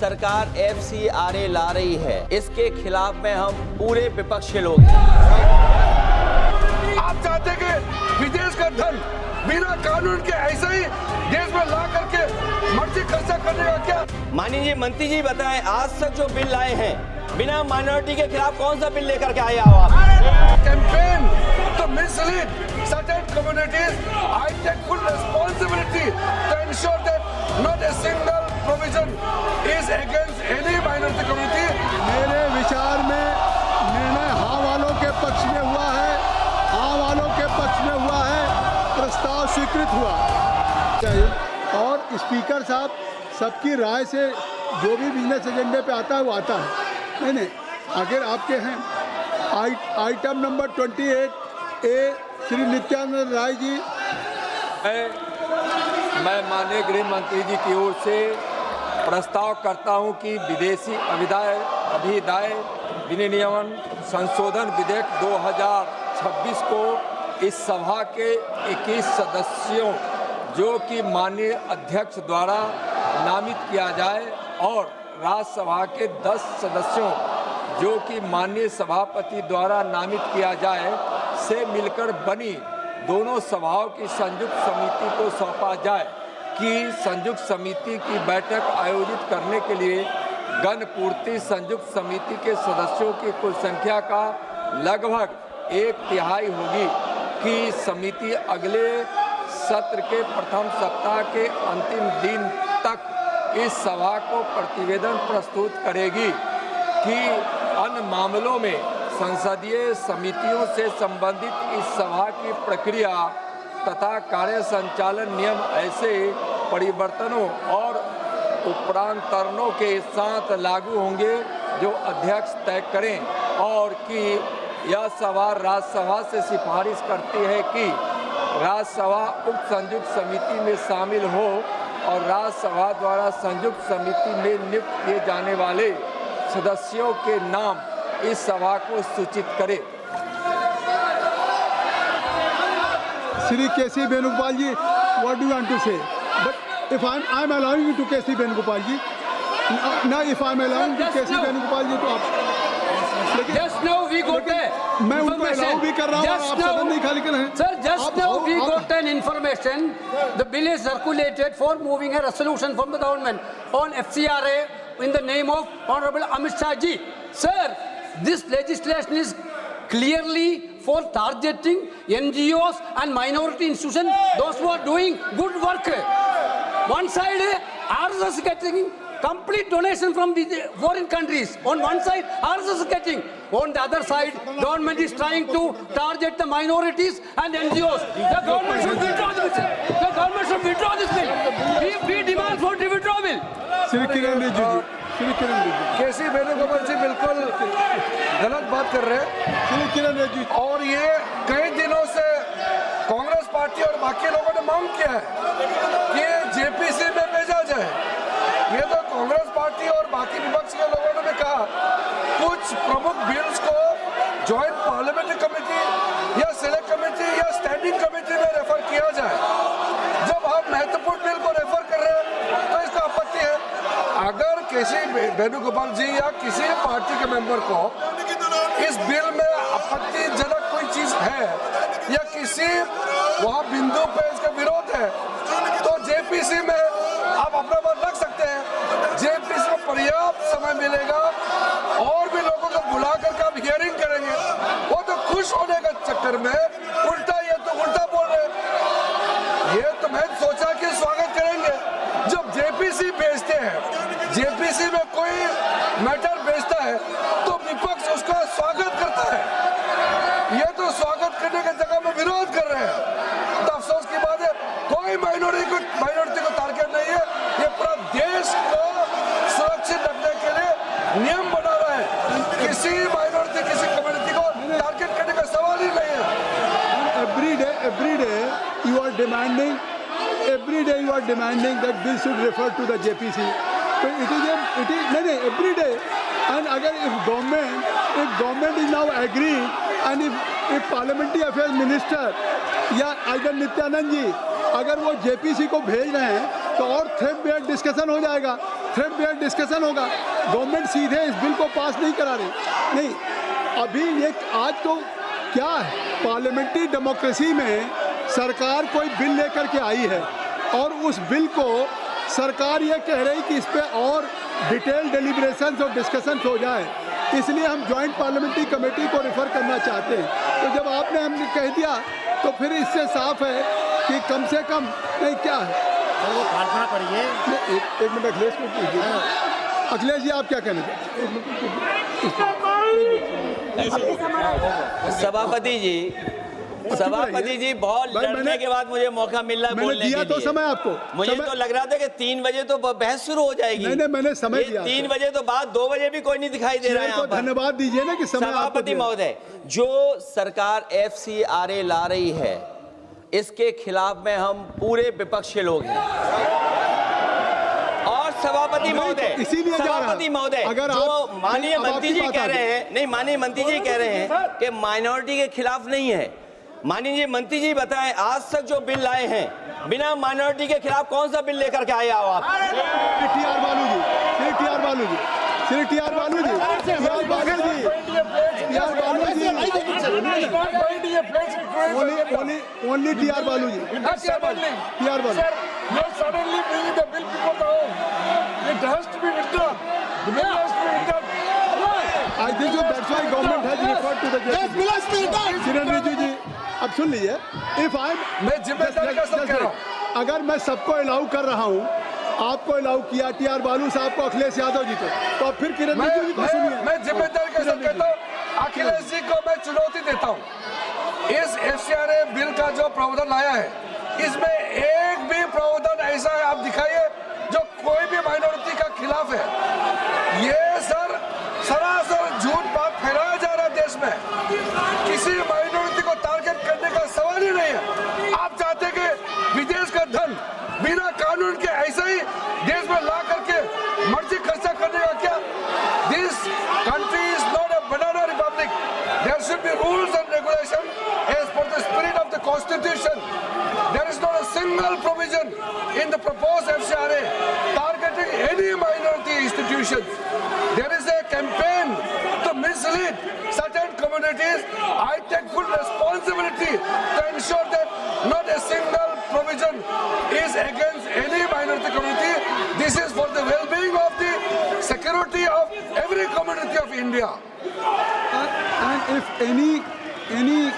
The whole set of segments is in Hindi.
सरकार FCRA ला रही है, इसके खिलाफ में हम पूरे विपक्ष के लोग हैं। आप चाहते कि विदेश का धन बिना कानून के ऐसे ही देश में ला करके मर्जी खर्चा करने का क्या? माननीय मंत्री जी बताएं, आज तक जो बिल लाए हैं बिना माइनॉरिटी के खिलाफ कौन सा बिल लेकर के आए हो आप? Campaign to mislead certain communities. I take full responsibility to ensure that not a single provision is against any minority community. मेरे विचार में निर्णय हाँ वालों के पक्ष में हुआ है, हाँ वालों के पक्ष में हुआ है, प्रस्ताव स्वीकृत हुआ चाहिए। और स्पीकर साहब सबकी राय से जो भी बिजनेस एजेंडे पे आता है वो आता है। नहीं आखिर आपके हैं item number 28A Shri Nityanand Rai ji. मैं माननीय गृह मंत्री जी की ओर से प्रस्ताव करता हूं कि विदेशी अभिदाय विनियमन संशोधन विधेयक 2026 को इस सभा के 21 सदस्यों जो कि माननीय अध्यक्ष द्वारा नामित किया जाए और राज्यसभा के 10 सदस्यों जो कि माननीय सभापति द्वारा नामित किया जाए से मिलकर बनी दोनों सभाओं की संयुक्त समिति को सौंपा जाए कि संयुक्त समिति की बैठक आयोजित करने के लिए गणपूर्ति संयुक्त समिति के सदस्यों की कुल संख्या का लगभग 1/3 होगी कि समिति अगले सत्र के प्रथम सप्ताह के अंतिम दिन तक इस सभा को प्रतिवेदन प्रस्तुत करेगी कि अन्य मामलों में संसदीय समितियों से संबंधित इस सभा की प्रक्रिया तथा कार्य संचालन नियम ऐसे परिवर्तनों और उपरांतरणों के साथ लागू होंगे जो अध्यक्ष तय करें और कि यह सभा राज्यसभा से सिफारिश करती है कि राज्यसभा उक्त संयुक्त समिति में शामिल हो और राज्यसभा द्वारा संयुक्त समिति में नियुक्त किए जाने वाले सदस्यों के नाम इस सभा को सूचित करे। Shri KC Venugopal ji, what do you want to say? But if I'm allowing you to KC Venugopal ji, now if I'm allowing to KC Venugopal जी तो आप Just now we got मैं उनको अलाउ भी कर रहा हूँ और आप सदन नहीं खाली कर रहे हैं। Sir, just now we got an information. The bill is circulated for moving a resolution from the government on FCRA in the name of Honorable Amit Shah ji. Sir, this legislation is clearly for targeting NGOs and minority institutions, those who are doing good work. One side, RSS is getting complete donation from the foreign countries. On one side, RSS is getting. On the other side, government is trying to target the minorities and NGOs. The government should withdraw this bill. The government should withdraw this bill. We demand for the withdrawal. Shri Kiran Rijiju ji, Shri Kiran Rijiju, KC Venugopal जी बिल्कुल गलत बात कर रहे हैं श्री किरण रिजिजू और ये कई दिनों से कांग्रेस पार्टी और बाकी लोगों ने मांग किया है कि JPC में भेजा जाए। ये तो कांग्रेस पार्टी और बाकी विपक्ष के लोगों ने भी कहा कुछ प्रमुख बिल्स को जॉइंट पार्लियामेंट्री कमेटी या सिलेक्ट कमेटी या स्टैंडिंग कमेटी में रेफर किया जाए। जब आप महत्वपूर्ण बिल को रेफर कर रहे हैं तो इसका आपत्ति है। अगर KC वेणुगोपाल जी या किसी पार्टी के मेंबर को इस बिल में आपत्तिजनक कोई चीज है या किसी वहाँ बिंदु पे इसका विरोध है तो JPC में आप अपना बात रख सकते हैं। JPC में पर्याप्त समय मिलेगा और भी लोगों को बुला करके आप हियरिंग करेंगे। वो तो खुश होने के चक्कर में उल्टा ये तो उल्टा बोल रहे हैं। ये तो मैं सोचा कि स्वागत करेंगे जब JPC भेजते हैं, JPC में कोई मैटर भेजता है तो विपक्ष उसका स्वागत करता है। ये तो स्वागत करने की जगह में विरोध कर रहे हैं। तो अफसोस की बात है कोई माइनॉरिटी को टारगेट नहीं है। ये पूरा देश को सुरक्षित रखने के लिए नियम बना रहा है। किसी माइनॉरिटी किसी कम्युनिटी को टारगेट करने का सवाल ही नहीं है। every day you are demanding that bill should refer to the JPC. So it is every day. And अगर if government is now agreeing and if parliamentary affairs minister या आइडन नित्यानंद जी अगर वो JPC को भेज रहे हैं तो और थ्रेड बेस्ड डिस्कशन हो जाएगा। थ्रेड बेस्ड डिस्कशन होगा। गवर्नमेंट सीधे इस बिल को पास नहीं करा रही, नहीं। अभी ये आज तो क्या है, पार्लियामेंट्री डेमोक्रेसी में सरकार कोई बिल लेकर के आई है और उस बिल को सरकार ये कह रही कि इस पे और डिटेल डेलिब्रेशंस और डिस्कशंस हो जाए, इसलिए हम जॉइंट पार्लियामेंट्री कमेटी को रेफर करना चाहते हैं। तो जब आपने हमने कह दिया तो फिर इससे साफ है कि कम से कम नहीं क्या है। वो प्रार्थना करिए। एक मिनट अखिलेश को पूछिए। अखिलेश जी आप क्या कहना चाहते हैं? सभापति जी बहुत लड़ने के बाद मुझे मौका मिल रहा है बोलने के लिए। मैंने दिया तो समय आपको। मुझे तो लग रहा था कि 3 बजे तो बहस शुरू हो जाएगी। नहीं, मैंने समय दिया। 3 बजे तो बाद 2 बजे भी कोई नहीं दिखाई दे रहा है यहाँ पर। धन्यवाद दीजिए ना कि समय आपको सभापति दिया। महोदय, जो सरकार FCRA ला रही है इसके खिलाफ में हम पूरे विपक्ष के लोग हैं। और सभापति महोदय, इसीलिए जा रहा है। सभापति महोदय, अगर जो माननीय मंत्री जी कह रहे हैं, नहीं माननीय मंत्री जी कह रहे हैं कि माइनॉरिटी के खिलाफ नहीं है। माननीय मंत्री जी बताएं, आज तक जो बिल लाए हैं बिना माइनॉरिटी के खिलाफ कौन सा बिल लेकर के आए हो आप? श्री टी आर बालू जी, श्री टी आर बालू जी, श्री टी आर बालू जी, टी आर बालू जी, टी आर बालू जी, ओनली टी आर बालू जी, टी आर बालू। I think so that's why government has referred to the JPC. किरण रिजिजू जी, अब सुन लीजिए, मैं जिम्मेदारी का सब कह रहा हूँ। अगर मैं सबको अलाउ कर रहा हूँ, आपको अलाउ किया टी आर बालू साहब को, अखिलेश यादव जी को, तो अब फिर किरण रिजिजू जी को सुनिए। मैं जिम्मेदारी के साथ कहता हूँ, अखिलेश जी को मैं चुनौती देता हूँ। इस FCRA बिल का जो प्रावधान लाया है, इसमें एक भी प्रावधान ऐसा है आप दिखाइए जो कोई भी माइनॉरिटी का खिलाफ है। ये सरासर झूठ बात फैलाया जा रहा है देश में। किसी माइनॉरिटी को टारगेट करने का सवाल ही नहीं है। आप चाहते कि विदेश का धन बिना कानून के ऐसे ही देश में ला करके मर्जी खर्चा करने का क्या? This country is not a banana republic. There should be rules and regulation as per the spirit of the constitution. There is not a single provision in the proposed FCRA targeting any minority institutions. There is a campaign to mislead certain communities. I take full responsibility to ensure that not a single provision is against any minority community. This is for the well-being of the security of every community of India. And if any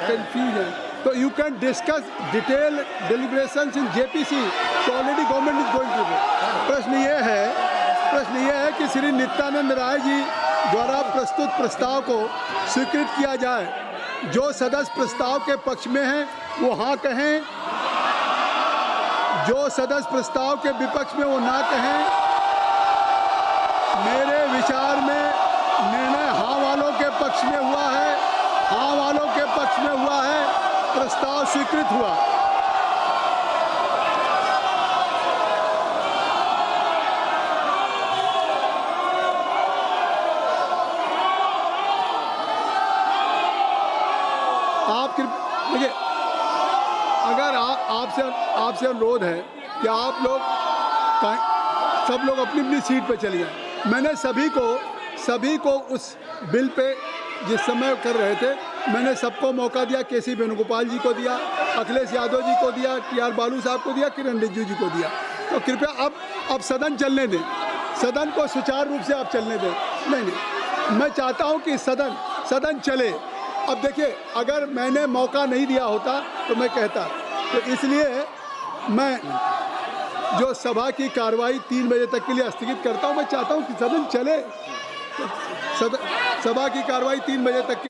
confusion, so you can discuss detailed deliberations in JPC. So already government is going to do. प्रश्न ये है कि श्री नित्यानंद राय जी द्वारा प्रस्तुत प्रस्ताव को स्वीकृत किया जाए। जो सदस्य प्रस्ताव के पक्ष में हैं वो हाँ कहें, जो सदस्य प्रस्ताव के विपक्ष में वो ना कहें। मेरे विचार में निर्णय हाँ वालों के पक्ष में हुआ है, हाँ वालों के पक्ष में हुआ है, प्रस्ताव स्वीकृत हुआ। आप देखिए, अगर आपसे अनुरोध है कि आप लोग सब लोग अपनी अपनी सीट पे चले जाएं। मैंने सभी को उस बिल पे जिस समय कर रहे थे मैंने सबको मौका दिया। KC वेणुगोपाल जी को दिया, अखिलेश यादव जी को दिया, TR बालू साहब को दिया, किरण रिजिजू जी को दिया। तो कृपया अब सदन चलने दें, सदन को सुचारू रूप से आप चलने दें। नहीं, मैं चाहता हूं कि सदन चले। अब देखिए, अगर मैंने मौका नहीं दिया होता तो मैं कहता। तो इसलिए मैं जो सभा की कार्रवाई 3 बजे तक के लिए स्थगित करता हूं। मैं चाहता हूं कि सदन चले। सभा की कार्रवाई 3 बजे तक